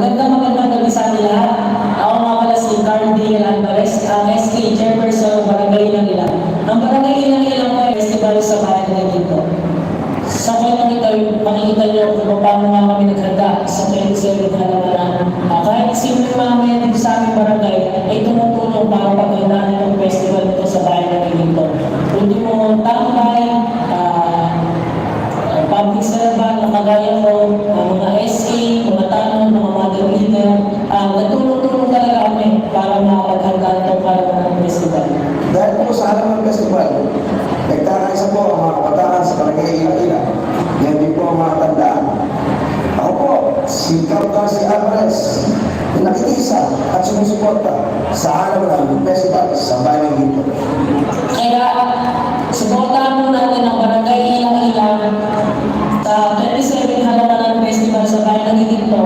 Magandang gabi sa ating lahat. Ako nga pala si Carl D. Alvarez, ang SK Chairperson ng Barangay Ilang Ilang. Ang Barangay Ilang Ilang po ay festival sa bayan ng dito. Sa makikita niyo kung paano nga kami naghanda sa 27 na naman. Kahit simple mga may dito sa aming barangay ay tumutulong para paghandaan itong festival nito sa bayan ng dito. Kundi mo tambay, public servant na kagaya ko, mga SK, mga tanong, mga mother leader, nagtulong-tulong talaga kami para makapaghandaan itong para ng festival. Dahil po sa halaman ng festival, nagkakaisa po ang mga kabataan sa Barangay Ilang-Ilang. Yan din po ang mga tandaan. Ako po, si Carl Alvarez, na nakikisa at sumusuporta sa halaman ng festival sa bayan dito. Kaya, suportahan po natin ang Barangay Ilang-Ilang sa 27 Halaman Festival sa bayan ng dito.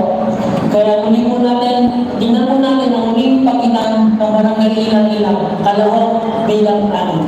Kaya tingnan po natin ang muling pagitan ng Barangay Ilang-Ilang, Calooc bilang amin.